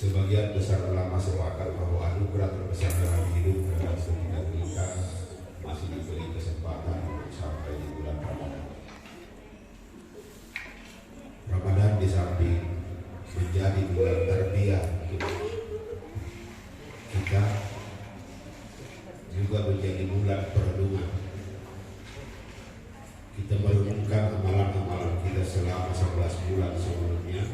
Sebagian besar ulama sepakat bahwa anugerah terbesar dalam hidup adalah ketika kita masih diberi kesempatan untuk sampai di bulan Ramadan. Ramadan di samping menjadi bulan tarbiyah kita juga menjadi bulan perenungan. Kita merenungkan amalan-amalan kita selama 11 bulan sebelumnya,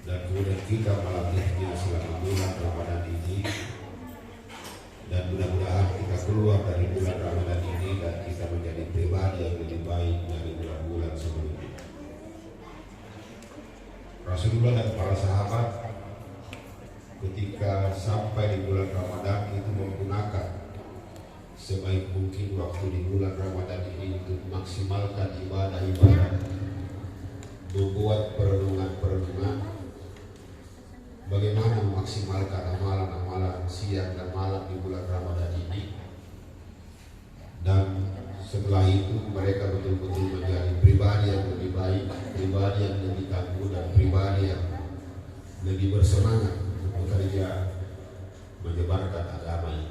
dan kemudian kita melatihnya selama bulan Ramadan ini, dan mudah-mudahan kita keluar dari bulan Ramadan ini dan kita menjadi pribadi yang lebih baik dari bulan-bulan sebelumnya. Rasulullah dan para sahabat ketika sampai di bulan Ramadan itu menggunakan sebaik mungkin waktu di bulan Ramadan ini untuk maksimalkan ibadah-ibadah, membuat perenungan-perenungan bagaimana memaksimalkan amalan-amalan siang dan malam di bulan Ramadan ini. Dan setelah itu mereka betul-betul menjadi pribadi yang lebih baik, pribadi yang lebih tangguh, dan pribadi yang lebih bersemangat untuk bekerja menyebarkan agama ini.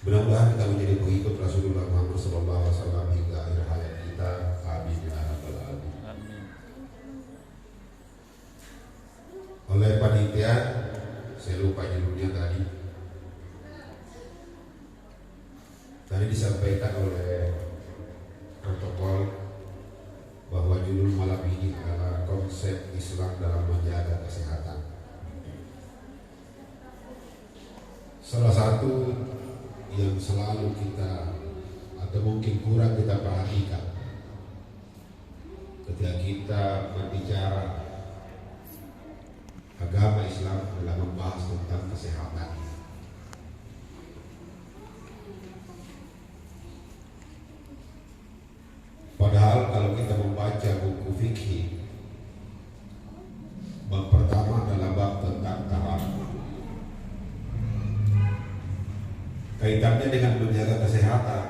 Mudah-mudahan kita menjadi pengikut Rasulullah Muhammad SAW hingga akhir hayat kita. Amin ya rabbal alamin. Oleh panitia, saya lupa judulnya tadi. Tadi disampaikan oleh protokol bahwa judul malam ini adalah konsep Islam dalam menjaga kesehatan. Salah satu yang selalu kita atau mungkin kurang kita perhatikan ketika kita berbicara agama Islam adalah membahas tentang kesehatan. Padahal kalau kita membaca buku fikih, bab pertama adalah bab tentang tarawih. Kaitannya dengan menjaga kesehatan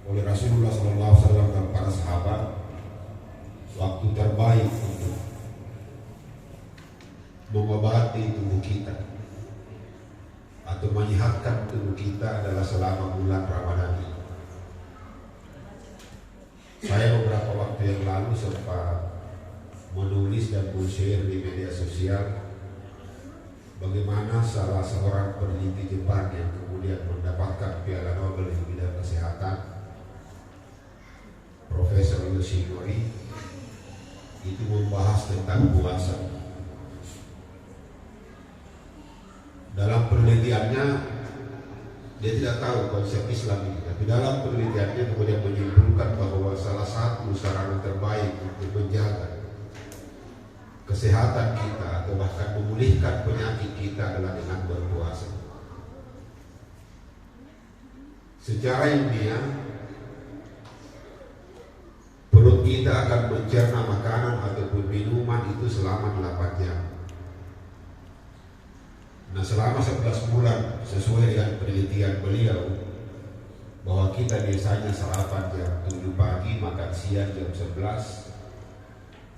oleh Rasulullah SAW dan para sahabat, waktu terbaik untuk mengobati tubuh kita atau menyehatkan tubuh kita adalah selama bulan Ramadan ini. Saya beberapa waktu yang lalu sempat menulis dan share di media sosial bagaimana salah seorang peneliti Jepang yang kemudian mendapatkan Piala Nobel di bidang kesehatan, Profesor Yoshinori, itu membahas tentang puasa. Dalam penelitiannya dia tidak tahu konsep Islam ini, tapi dalam penelitiannya kemudian menyimpulkan bahwa salah satu sarana terbaik untuk menjaga kesehatan kita atau bahkan memulihkan penyakit kita adalah dengan berpuasa. Secara ilmiah, perut kita akan mencerna makanan ataupun minuman itu selama 8 jam. Nah, selama 11 bulan sesuai dengan penelitian beliau bahwa kita biasanya sarapan jam 7 pagi, makan siang jam 11,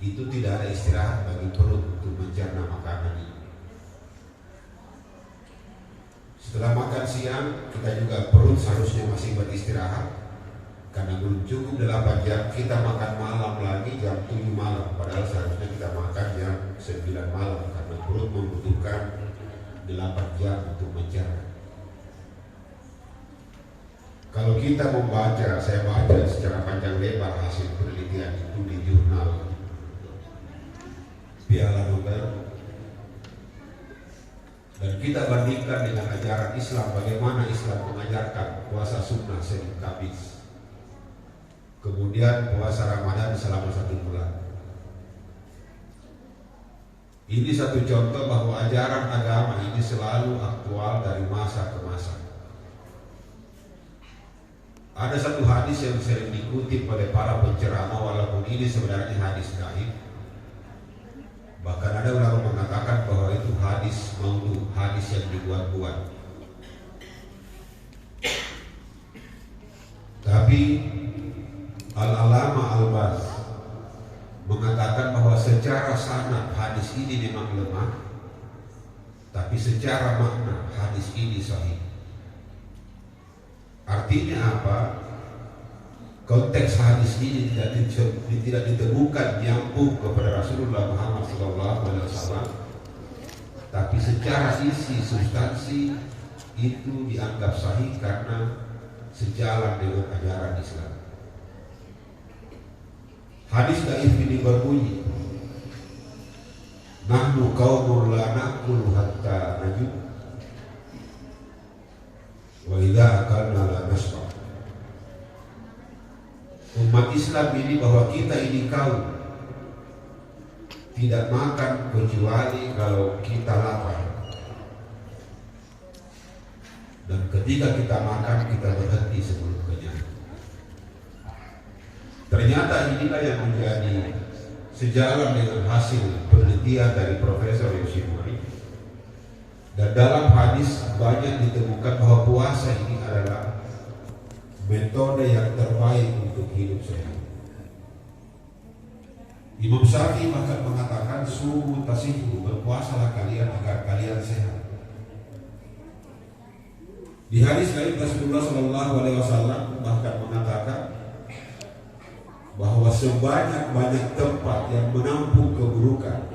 itu tidak ada istirahat bagi perut untuk mencerna makanan ini. Setelah makan siang, kita juga perut seharusnya masih beristirahat karena belum cukup 8 jam. Kita makan malam lagi jam 7 malam, padahal seharusnya kita makan jam 9 malam karena perut membutuhkan 8 jam untuk mencerna. Kalau kita membaca, saya baca secara panjang lebar hasil penelitian itu di jurnal Piala Nobel, dan kita bandingkan dengan ajaran Islam, bagaimana Islam mengajarkan puasa sunnah Senin Kamis, kemudian puasa Ramadan selama 1 bulan. Ini satu contoh bahwa ajaran agama ini selalu aktual dari masa ke masa. Ada satu hadis yang sering dikutip oleh para penceramah, walaupun ini sebenarnya hadis gaib. Bahkan ada ulama mengatakan bahwa itu hadis maudhu, hadis yang dibuat-buat. Tapi Al-Alama Al-Baz mengatakan mengatakan bahwa secara sanad hadis ini memang lemah, tapi secara makna hadis ini sahih. Artinya apa? Konteks hadis ini tidak ditemukan nyambung kepada Rasulullah Muhammad SAW, tapi secara isi substansi itu dianggap sahih karena sejalan dengan ajaran Islam. Hadis dhaif ini berbunyi, nahnu qaumun la na'kulu hatta najud wa idza akalna la nasba. Umat Islam ini bahwa kita ini kaum tidak makan kecuali kalau kita lapar, dan ketika kita makan kita berhenti sebelum kenyang. Ternyata inilah yang menjadi sejalan dengan hasil penelitian dari Profesor Yoshimori. Dan dalam hadis banyak ditemukan bahwa puasa ini adalah metode yang terbaik untuk hidup sehat. Imam Syafi'i bahkan mengatakan sumu tasihu, berpuasalah kalian agar kalian sehat. Di hadis lain Rasulullah SAW bahkan mengatakan bahwa sebanyak-banyak tempat yang menampung keburukan,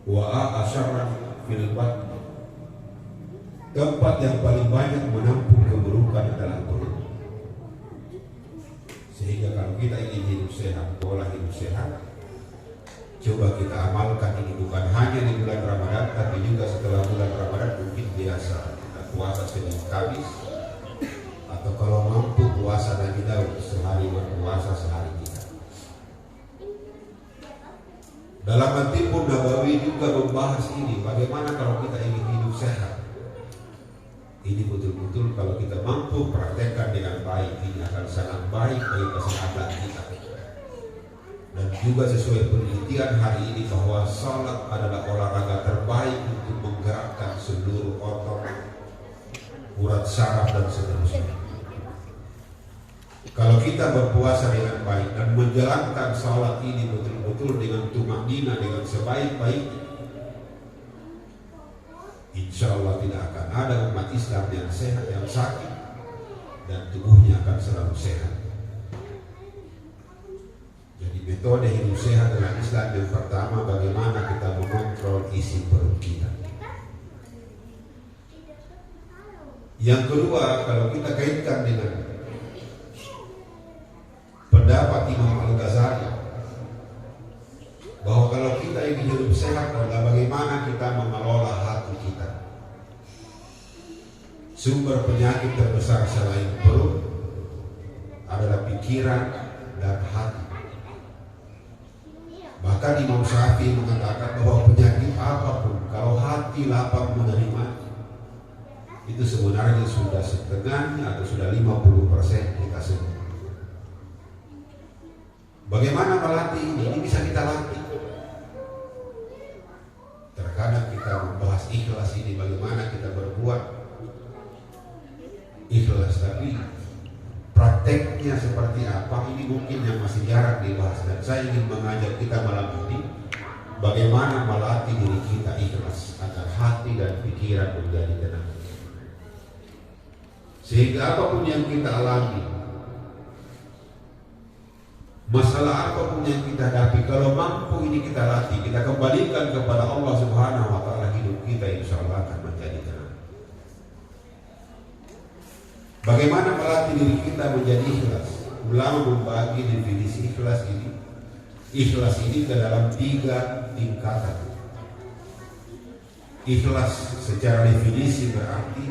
wa asyarran fil batn, tempat yang paling banyak menampung keburukan adalah perut. Sehingga kalau kita ingin hidup sehat, pola hidup sehat, coba kita amalkan ini bukan hanya di bulan Ramadan, tapi juga setelah bulan Ramadan. Mungkin biasa kita puasa Senin Kamis, atau kalau mampu puasa Nabi Daud, sehari berpuasa sehari tidak. Dalam At-Tibbun Nabawi juga membahas ini, bagaimana kalau kita ingin hidup sehat. Ini betul-betul kalau kita mampu praktekkan dengan baik, ini akan sangat baik bagi kesehatan kita. Dan juga sesuai penelitian hari ini bahwa salat adalah olahraga terbaik untuk menggerakkan seluruh otot, urat saraf dan seterusnya. Kalau kita berpuasa dengan baik dan menjalankan salat ini betul-betul dengan tumaknina, dengan sebaik-baiknya, insya Allah tidak akan ada umat Islam yang sehat, yang sakit, dan tubuhnya akan selalu sehat. Jadi metode hidup sehat dalam Islam yang pertama, bagaimana kita mengontrol isi perut kita. Yang kedua, kalau kita kaitkan dengan pendapat Imam Al-Ghazali, bahwa kalau kita ingin hidup sehat adalah bagaimana kita mengelola hati kita. Sumber penyakit terbesar selain perut adalah pikiran dan hati. Bahkan Imam Syafi'i mengatakan bahwa penyakit apapun, kalau hati lapang menerima, itu sebenarnya sudah setengahnya atau sudah 50% kita sembuh. Bagaimana melatih ini? Ini bisa kita latih. Terkadang kita membahas ikhlas ini, bagaimana kita berbuat ikhlas, tapi prakteknya seperti apa, ini mungkin yang masih jarang dibahas. Dan saya ingin mengajak kita malam ini bagaimana melatih diri kita ikhlas agar hati dan pikiran menjadi tenang, sehingga apapun yang kita alami, masalah apapun yang kita hadapi, kalau mampu ini kita latih, kita kembalikan kepada Allah Subhanahu wa Ta'ala, hidup kita insya Allah akan menjadi tenang. Bagaimana melatih diri kita menjadi ikhlas? Ulama membagi definisi ikhlas ini. Ikhlas ini ke dalam 3 tingkatan. Ikhlas secara definisi berarti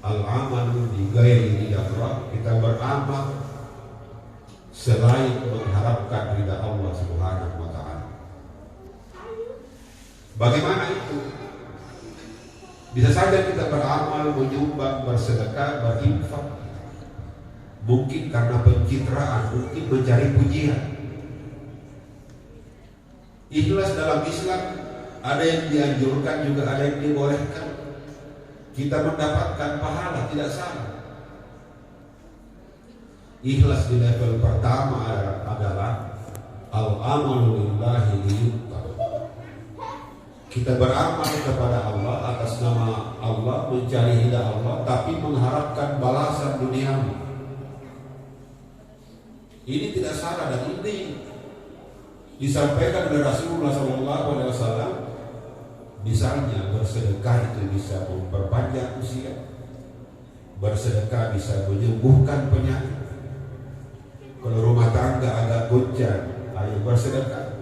al-amalu bi ghairi ridha, kita beramal selain mengharapkan ridha Allah Subhanahu wa Ta'ala. Bagaimana itu? Bisa saja kita beramal, menyumbang, bersedekah, berinfak, mungkin karena pencitraan, mungkin mencari pujian. Ikhlas dalam Islam ada yang dianjurkan, juga ada yang dibolehkan. Kita mendapatkan pahala, tidak salah. Ikhlas di level pertama adalah Al-amalu lillahi liyu'ta. Kita beramal kepada Allah atas nama Allah, mencari ridha Allah, tapi mengharapkan balasan duniawi. Ini tidak salah dan ini disampaikan oleh Rasulullah SAW. Misalnya bersedekah itu bisa memperpanjang usia, bersedekah bisa menyembuhkan penyakit. Kalau rumah tangga agak goncang, ayo bersedekah.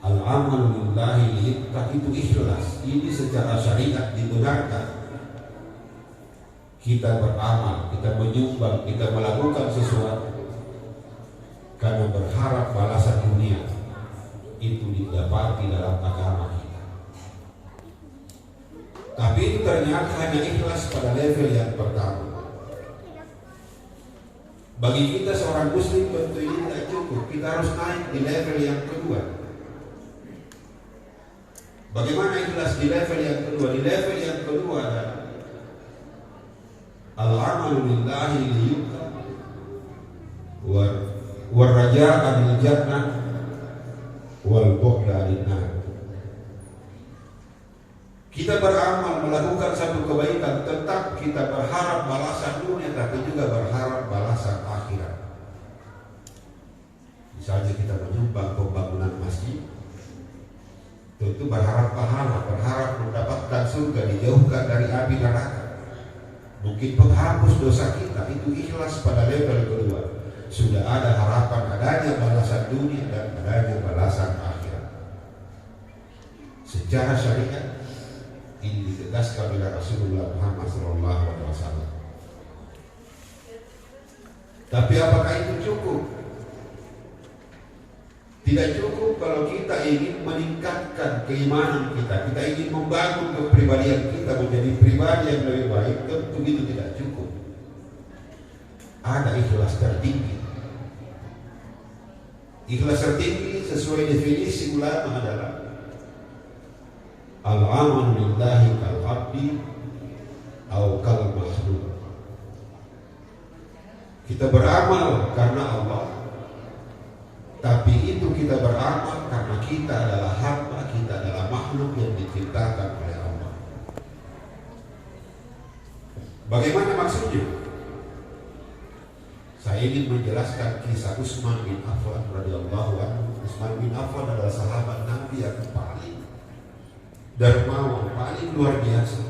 Al-amalu lillahi liyu'ta, itu ikhlas. Ini secara syariat dibenarkan. Kita beramal, kita menyumbang, kita melakukan sesuatu karena berharap balasan dunia. Itu didapati dalam agama kita. Tapi itu ternyata hanya ikhlas pada level yang pertama. Bagi kita seorang muslim tentu ini tidak cukup. Kita harus naik di level yang kedua. Bagaimana ikhlas di level yang kedua? Di level yang kedua adalah al-amalu lillahi liyu'ta wa raja'a bil jannah wal bu'da lin-nar. Kita beramal melakukan satu kebaikan, tetap kita berharap balasan dunia, tapi juga berharap balasan akhirat. Misalnya kita menyumbang pembangunan masjid, tentu berharap pahala, berharap mendapatkan surga, dijauhkan dari api neraka. Mungkin penghapus dosa kita, itu ikhlas pada level kedua. Sudah ada harapan adanya balasan dunia dan adanya balasan akhirat. Secara syariat ini ditegaskan oleh Rasulullah Muhammad SAW. Tapi apakah itu cukup? Tidak cukup kalau kita ingin meningkatkan keimanan kita, kita ingin membangun kepribadian kita menjadi pribadi yang lebih baik. Tentu itu tidak cukup. Ada ikhlas tertinggi. Ikhlas tertinggi sesuai definisi ulama adalah al-amal lillahi kal-abdi atau kal-makhluk. Kita beramal karena Allah, tapi itu kita beramal karena kita adalah hamba, kita adalah makhluk yang diciptakan oleh Allah. Bagaimana maksudnya? Saya ingin menjelaskan kisah Utsman bin Affan radhiyallahu anhu. Utsman bin Affan adalah sahabat Nabi yang paling dermawan, paling luar biasa.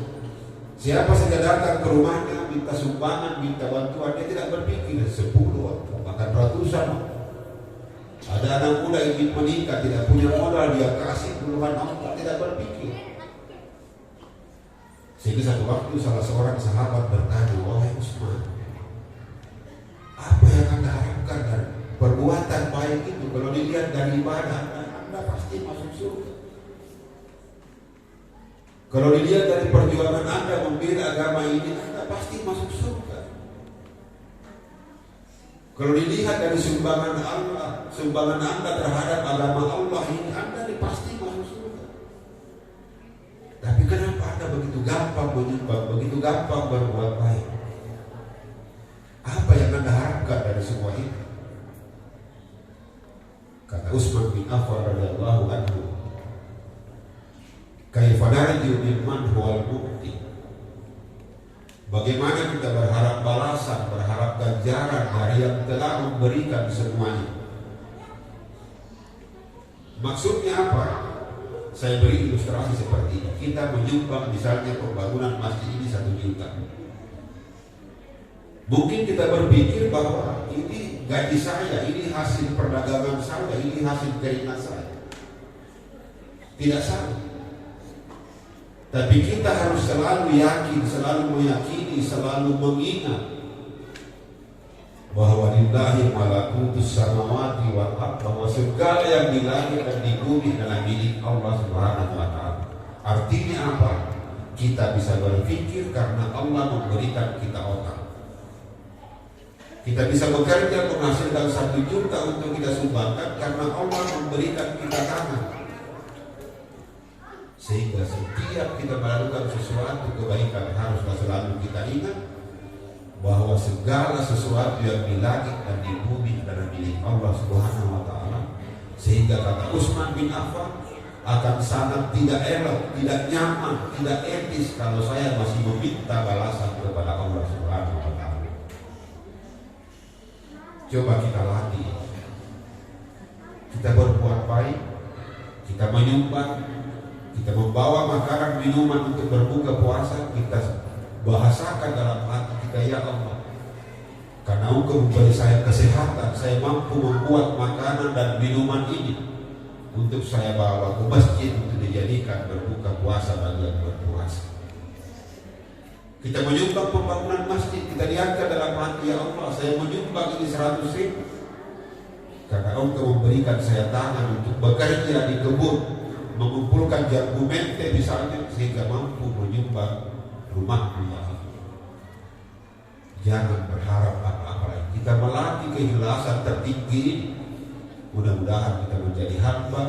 Siapa saja datang ke rumahnya minta sumbangan, minta bantuan, dia tidak berpikir 10 bahkan ratusan. Ada anak muda yang ingin menikah, tidak punya modal, dia kasih puluhan juta, tidak berpikir. Sehingga satu waktu salah seorang sahabat bertanya, "Wahai Utsman, apa yang Anda harapkan dari perbuatan baik itu? Kalau dilihat dari ibadah Anda pasti masuk surga. Kalau dilihat dari perjuangan Anda membela agama ini, Anda pasti masuk surga. Kalau dilihat dari sumbangan Anda terhadap agama Allah ini, Anda pasti masuk surga. Tapi kenapa Anda begitu gampang menyumbang, begitu gampang berbuat baik? Apa yang Anda harapkan dari semua itu?" Kata Utsman bin Affan radhiyallahu anhu, "Kaifa narju mimman huwal mu'ti?" Bagaimana kita berharap balasan, berharap ganjaran dari yang telah memberikan semuanya? Maksudnya apa? Saya beri ilustrasi seperti ini. Kita menyumbang misalnya pembangunan masjid ini 1 juta. Mungkin kita berpikir bahwa ini gaji saya, ini hasil perdagangan saya, ini hasil keringat saya. Tidak salah. Tapi kita harus selalu yakin, selalu meyakini, selalu mengingat bahwa lillahi malakutus samawati wal ardh, bahwa segala yang di langit dan di bumi adalah milik Allah Subhanahu wa taala. Artinya apa? Kita bisa berpikir karena Allah memberikan kita otak. Kita bisa bekerja menghasilkan 1 juta untuk kita sumbangkan karena Allah memberikan kita tangan. Sehingga setiap kita melakukan sesuatu kebaikan haruslah selalu kita ingat bahwa bahwa segala sesuatu yang di langit dan di bumi adalah milik Allah Subhanahu wa Ta'ala, sehingga kata Utsman bin Affan, akan sangat tidak elok, tidak nyaman, tidak etis kalau saya masih meminta balasan kepada Allah Subhanahu wa Ta'ala. Coba kita latih, kita berbuat baik, kita menyumbang, kita membawa makanan minuman untuk berbuka puasa, kita bahasakan dalam hati kita, ya Allah, karena Engkau memberi saya kesehatan, saya mampu membuat makanan dan minuman ini untuk saya bawa ke masjid untuk dijadikan berbuka puasa bagi yang berpuasa. Kita menyumbang pembangunan masjid, kita diangkat dalam hati, ya Allah, saya menyumbang ini 100.000 karena Engkau memberikan saya tangan untuk bekerja di kebun, mengumpulkan jambu mente misalnya, sehingga mampu menyumbang rumahku, ya Allah. Jangan berharap apa-apa lagi. Kita melatih keikhlasan tertinggi. Mudah-mudahan kita menjadi hamba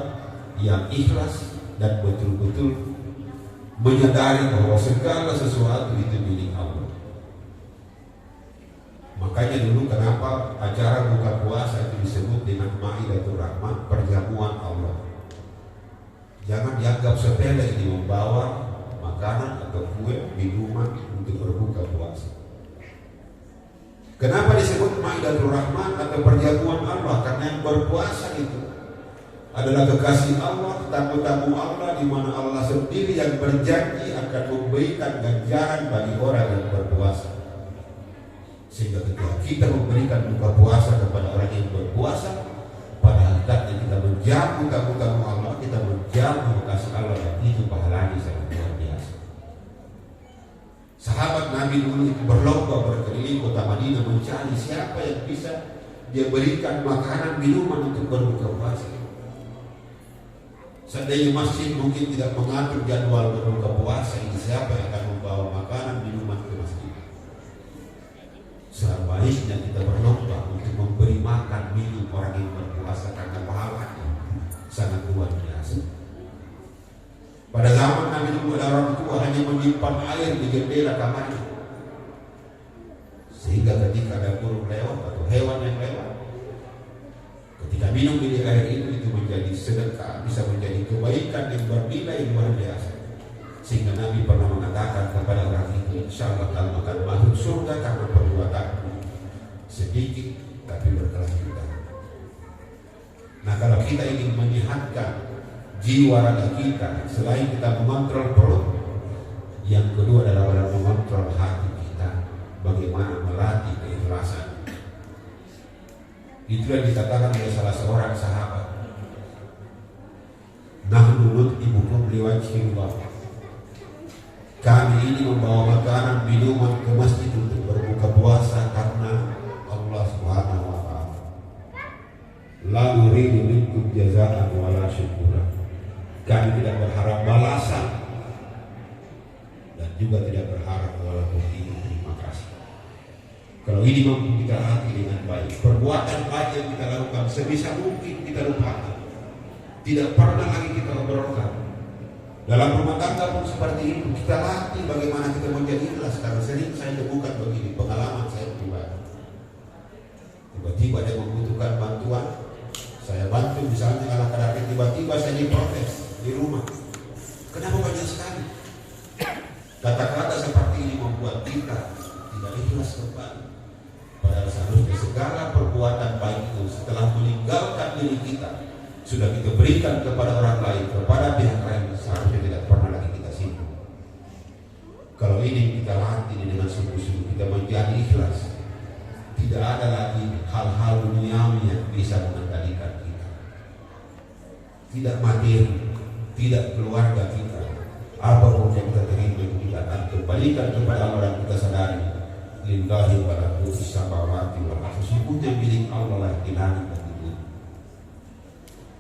yang ikhlas dan betul-betul menyadari bahwa segala sesuatu itu milik Allah. Makanya dulu kenapa acara buka puasa itu disebut dengan Maidatul Rahmah, perjamuan Allah. Jangan dianggap sepele ini membawa makanan atau kue, minuman untuk berbuka puasa. Kenapa disebut Maidatul Rahmah atau perjamuan Allah? Karena yang berpuasa itu adalah kekasih Allah, tamu-tamu Allah, di mana Allah sendiri yang berjanji akan memberikan ganjaran bagi orang yang berpuasa. Sehingga ketika kita memberikan buka puasa kepada orang yang berpuasa, pada hakikatnya kita menjamu tamu-tamu Allah, kita menjamu kekasih Allah, dan itu pahalanya sangat luar biasa. Sahabat Nabi dulu itu berlomba berkeliling kota Madinah mencari siapa yang bisa dia berikan makanan minuman untuk berbuka puasa. Seandainya masjid mungkin tidak mengatur jadwal berbuka puasa, ini siapa yang akan membawa makanan minuman ke masjid? Sebaiknya kita berlomba untuk memberi makan minum orang yang berpuasa, karena pahalanya sangat luar biasa. Pada zaman Nabi dulu ada orang tua hanya menyimpan air di jendela kamarnya, sehingga ketika ada burung lewat atau hewan yang lewat, ketika minum dari air itu menjadi sedekah, bisa menjadi kebaikan yang bernilai luar biasa. Sehingga Nabi pernah mengatakan kepada orang itu, insya Allah kamu akan masuk surga karena perbuatanmu sedikit tapi berkelanjutan. Nah, kalau kita ingin menyehatkan jiwa raga kita, selain kita mengontrol perut, yang kedua adalah mengontrol hati kita, bagaimana melatih keikhlasan. Itu yang dikatakan oleh salah seorang sahabat, nahnu nut'imukum liwajhillah. Kami ini membawa makanan minuman ke masjid untuk berbuka puasa karena Allah Subhanahu wa Ta'ala. La nuridu minkum jazaan wala syukuran. Kami tidak berharap balasan dan juga tidak berharap walaupun ini terima kasih. Kalau ini mampu kita latih dengan baik, perbuatan baik yang kita lakukan sebisa mungkin kita lupakan. Tidak pernah lagi kita obrolkan. Dalam rumah tangga pun seperti itu, kita latih bagaimana kita menjadi ikhlas. Karena sering saya temukan begini, pengalaman saya pribadi. Tiba-tiba dia membutuhkan bantuan, saya bantu, misalnya ala kadang tiba-tiba saya diprotes di rumah. Kenapa banyak sekali? Kata-kata seperti ini membuat kita tidak ikhlas kembali. Padahal seharusnya segala perbuatan baik itu setelah meninggalkan diri kita sudah kita berikan kepada orang lain, kepada pihak lain, seharusnya tidak pernah lagi kita sibuk. Kalau ini kita latih dengan sungguh-sungguh, kita menjadi ikhlas. Tidak ada lagi hal-hal duniawi yang bisa mengendalikan kita. Tidak materi, tidak keluarga kita, apapun yang kita terima kita akan kembalikan kepada Allah dan kita sadari lillahi malakutus samawati wal ardh. Sesungguhnya milik Allah lah di langit dan di bumi.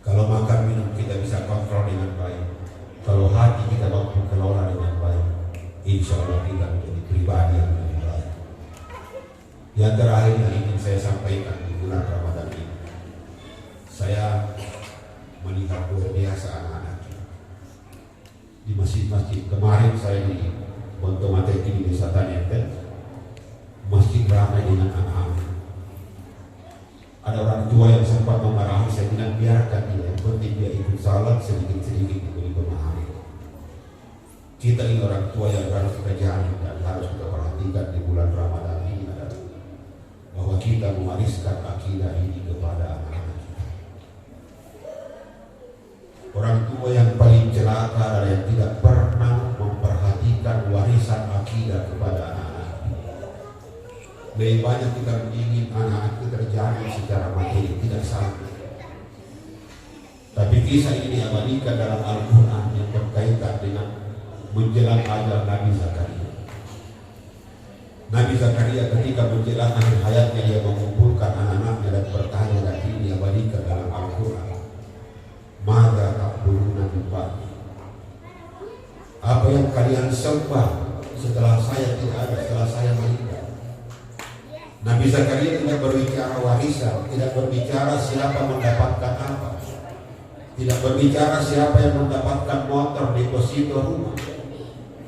Kalau makan minum kita bisa kontrol dengan baik, kalau hati kita mampu kelola dengan baik, insya Allah kita menjadi pribadi yang lebih baik. Yang terakhir yang ingin saya sampaikan di bulan Ramadan ini, saya melihat luar biasa anak-anak di masjid-masjid. Kemarin saya di Bontomate di Desa Taniente, masjid ramai salat sedikit-sedikit diberi pemahaman. Kita ini orang tua yang harus kita jaga dan harus kita perhatikan di bulan Ramadan ini adalah bahwa kita mewariskan akidah ini kepada anak-anak kita. Orang tua yang paling celaka adalah yang tidak pernah memperhatikan warisan akidah kepada anak-anak. Lebih banyak kita ingin anak-anak kita terjaga secara materi, tidak salah. Tapi kisah ini diabadikan dalam Al-Quran yang berkaitan dengan menjelang ajal Nabi Zakaria. Nabi Zakaria ketika menjelang akhir hayatnya dia mengumpulkan anak-anaknya dan bertanya, dan ini diabadikan dalam Al-Quran. Maka takbuluna min ba'di. Apa yang kalian sembah setelah saya tidak ada, setelah saya meninggal? Nabi Zakaria tidak berbicara warisan, tidak berbicara siapa mendapatkan apa, tidak berbicara siapa yang mendapatkan motor, deposito rumah.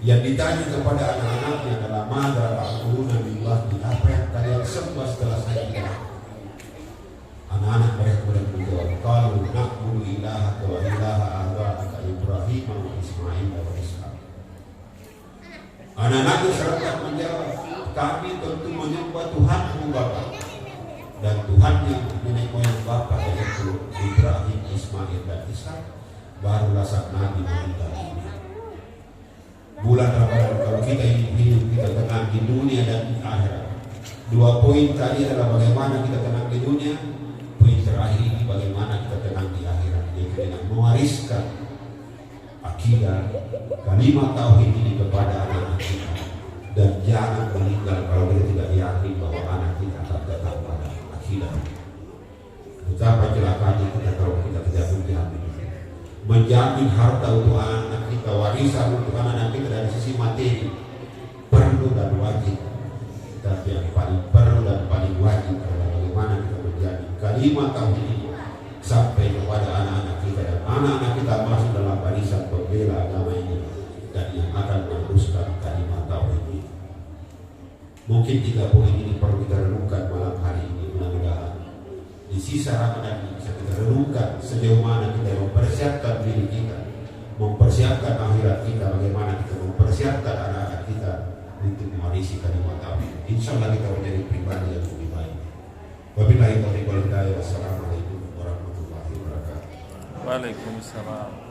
Yang ditanya kepada anak-anaknya adalah mada ta'kuluna min ba'di, apa yang kalian sembah setelah saya tidak ada? Anak-anak mereka kemudian menjawab, qalu na'budu ilaha wa ilaha aba'aka Ibrahim wa Ismail wa Ishaq. Anak-anaknya serentak menjawab, kami tentu menyembah Tuhanmu Bapa dan Tuhannya nenek moyang Bapa, yaitu Ibrahim, Ismail dan Ishak. Barulah sang Nabi meninggal dunia. Bulan Ramadan, kalau kita hidup kita tenang di dunia dan di akhirat. Dua poin tadi adalah bagaimana kita tenang di dunia. Poin terakhir ini bagaimana kita tenang di akhirat, yaitu dengan mewariskan akidah kalimat tauhid ini kepada anak-anak kita. Dan jangan meninggal kalau kita tidak yakin bahwa anak kita akan datang pada akidah. Betapa celakanya kita kalau kita tidak menjamin. Menjamin harta untuk anak kita, warisan untuk anak kita dari sisi materi perlu dan wajib. Tapi yang paling perlu dan paling wajib adalah bagaimana kita menjamin kalimat tauhid ini sampai kepada anak-anak kita, dan anak-anak kita masuk dalam barisan pembela agama ini dan yang akan meneruskan kalimat tauhid ini. Mungkin 3 poin ini perlu kita renungkan malam hari ini. Mudah-mudahan di sisa Ramadan ini bisa kita renungkan sejauh mana kita mempersiapkan diri kita, mempersiapkan akhirat kita, bagaimana kita mempersiapkan anak-anak kita untuk mewarisi kalimat tauhid. Insya Allah kita menjadi pribadi yang lebih baik. Wabillahi taufiq wal hidayah. Wassalamualaikum warahmatullahi wabarakatuh. Waalaikumsalam.